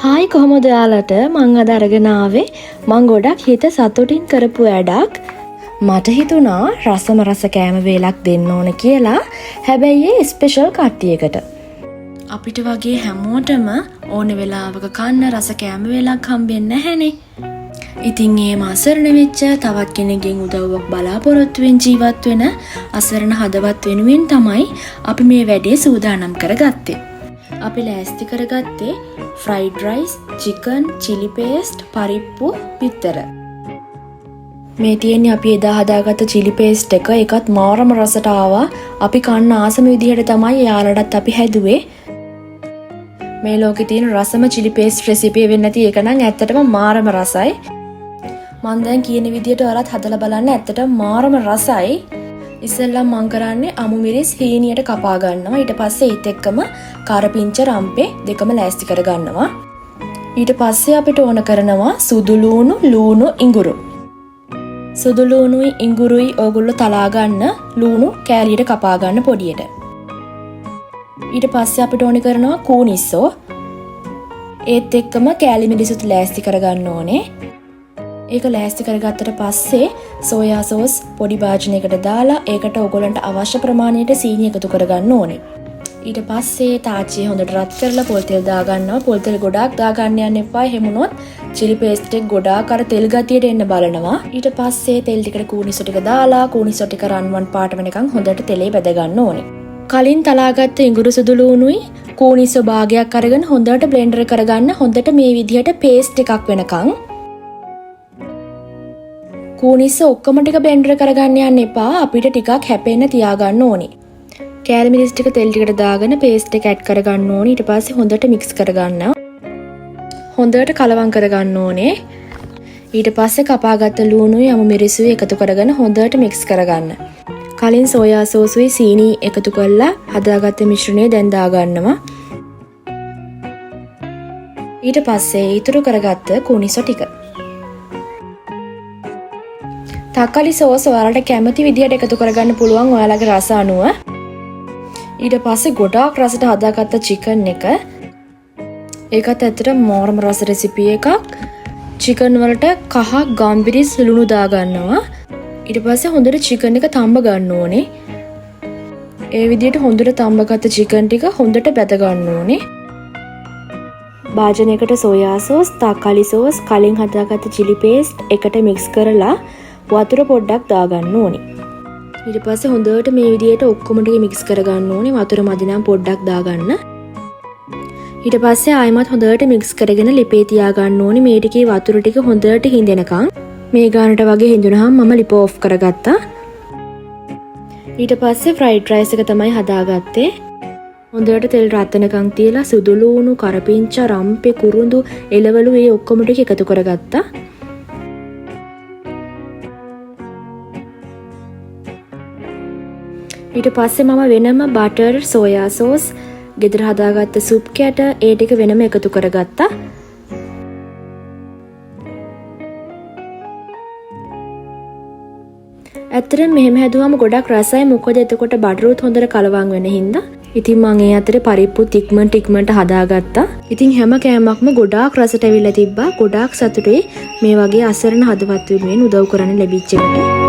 Hi කොහොමද ඔයාලට මං අද අරගෙන ආවේ මං ගොඩක් හිත සතුටින් කරපු වැඩක්. මට හිතුණා රසම රස කෑම වේලක් දෙන්න ඕන කියලා. හැබැයි ඒ ස්පෙෂල් කට්ටියකට. අපිට වගේ හැමෝටම ඕන වෙලාවක කන්න රස කෑම වේලක් හම්බෙන්නේ නැහැනේ. ඉතින් ඒ අසරණ වෙච්ච තවත් කෙනෙක්ගෙන් උදව්වක් බලාපොරොත්තු වෙන් ජීවත් වෙන අසරණ හදවත් වෙනුවෙන් තමයි අපි මේ වැඩේ සූදානම් කරගත්තේ. අපි ලෑස්ති කරගත්තේ fried rice, chicken, chili paste, පරිප්පු, බිත්තර. මේ තියෙන්නේ අපි එදා හදාගත්ත chili paste එක. ඒකත් මාරම රසට ආවා. අපි කන්න ආසම විදිහට තමයි යාළුවටත් අපි හැදුවේ. මේ ලෝකේ තියෙන රසම chili paste recipe වෙන්නේ නැති එක නම් ඇත්තටම මාරම රසයි. මම දැන් කියන විදිහට ඔයාලත් හදලා බලන්න. ඇත්තටම මාරම රසයි. ඉස්සෙල්ලා මම කරන්නේ අමු මිරිස් හීනියට කපා ගන්නවා. ඊට පස්සේ ඒත් එක්කම කරපිංච රම්පේ දෙකම ලෑස්ති කර ගන්නවා. ඊට පස්සේ අපිට ඕන කරනවා සුදු ලූණු ඉඟුරු. සුදු ලූණුයි ඉඟුරුයි ඕගොල්ලෝ තලා ගන්න ලූණු කෑලියට කපා ගන්න පොඩියට. ඊට පස්සේ අපිට ඕන කරනවා කූනිස්සෝ. ඒත් එක්කම කෑලි මිරිසුත් ලෑස්ති කර ගන්න ඕනේ. ඒක ලෑස්ති කරගත්තට පස්සේ සෝයා සෝස් පොඩි භාජනයකට දාලා ඒකට ඔයගොල්ලන්ට අවශ්‍ය ප්‍රමාණයට සීනි එකතු කරගන්න ඕනේ. ඊට පස්සේ තාච්චිය හොඳට රත් කරලා පොල් තෙල් දාගන්නවා. පොල් තෙල් ගොඩාක් දාගන්න යන්න එපා. එහෙම වුණොත් chili paste එක ගොඩාක් අර තෙල් ගතියට එන්න බලනවා. ඊට පස්සේ තෙල් ටිකට කූනිසෝ ටික දාලා කූනිසෝ ටික රන්වන් පාට වෙනකන් හොඳට තෙලේ බැද ගන්න ඕනේ. කලින් තලාගත්ත ඉඟුරු සුදු ලූණුයි කූනිසෝ භාගයක් අරගෙන හොඳට බ්ලෙන්ඩර් කරගන්න. හොඳට මේ විදිහට paste එකක් වෙනකන් කූනිස්සෝ ඔක්කොම ටික බ්ලෙන්ඩර් කරගන්න යන්න එපා. අපිට ටිකක් හැපෙන්න තියාගන්න ඕනේ. කෑලි මිරිස් ටික තෙල් ටිකට දාගෙන paste එක ඇඩ් කරගන්න ඕනේ. ඊට පස්සේ හොඳට mix කරගන්න. හොඳට කලවම් කරගන්න ඕනේ. ඊට පස්සේ කපාගත්ත ලූණුයි අමු මිරිසුයි එකතු කරගෙන හොඳට mix කරගන්න. කලින් සෝයා සෝසුයි සීනි එකතු කරලා හදාගත්ත මිශ්‍රණය දැන් දාගන්නවා. ඊට පස්සේ ඉතුරු කරගත්ත කූනිසෝ ටික තක්කාලි සෝස් ඔයාලට කැමති විදිහට එකතු කරගන්න පුළුවන් ඔයාලගේ රස අනුව. ඊට පස්සේ ගොඩාක් රසට හදාගත්ත චිකන් එක. ඒකත් ඇත්තට මාරම රස රෙසිපි එකක්. චිකන් වලට කහ ගම්බිරිස් ලුණු දාගන්නවා. ඊට පස්සේ හොඳට චිකන් එක තම්බ ගන්න ඕනේ. ඒ විදිහට හොඳට තම්බගත්ත චිකන් ටික හොඳට බැද ගන්න ඕනේ. භාජනයකට සෝයා සෝස්, තක්කාලි සෝස්, කලින් හදාගත්ත chili paste එකට mix කරලා වතුර පොඩ්ඩක් දාගන්න ඕනේ. ඊට පස්සේ හොඳට මේ විදිහට ඔක්කොම ටික mix කරගන්න ඕනේ. වතුර මදි නම් පොඩ්ඩක් දාගන්න. ඊට පස්සේ ආයෙමත් හොඳට mix කරගෙන ලිපේ තියාගන්න ඕනේ. මේ ටිකේ වතුර ටික හොඳට හිඳෙනකන්. මේ ගානට වගේ හිඳුනහම මම ලිප ඔෆ් කරගත්තා. ඊට පස්සේ fried rice එක තමයි හදාගත්තේ. හොඳට තෙල් රත් වෙනකන් තියලා සුදු ලූණු, කරපිංච, රම්පේ, කුරුඳු, එළවලු මේ ඔක්කොම ටික එකතු කරගත්තා. ඊට පස්සේ මම වෙනම බටර්, සෝයා සෝස්, ගෙදර හදාගත්ත සුප් කැට ඒ ටික වෙනම එකතු කරගත්තා. ඇත්තටම මෙහෙම හැදුවම ගොඩක් රසයි. මොකද එතකොට බටරුත් හොඳට කලවම් වෙන හින්දා. ඉතින් මම ඒ අතරේ පරිප්පුත් ඉක්මනට හදාගත්තා. ඉතින් හැම කෑමක්ම ගොඩාක් රසට ඇවිල්ලා තිබ්බා. ගොඩාක් සතුටුයි මේ වගේ අසරණ හදවත් වෙනුවෙන් උදව් කරන්න ලැබිච්ච එකට.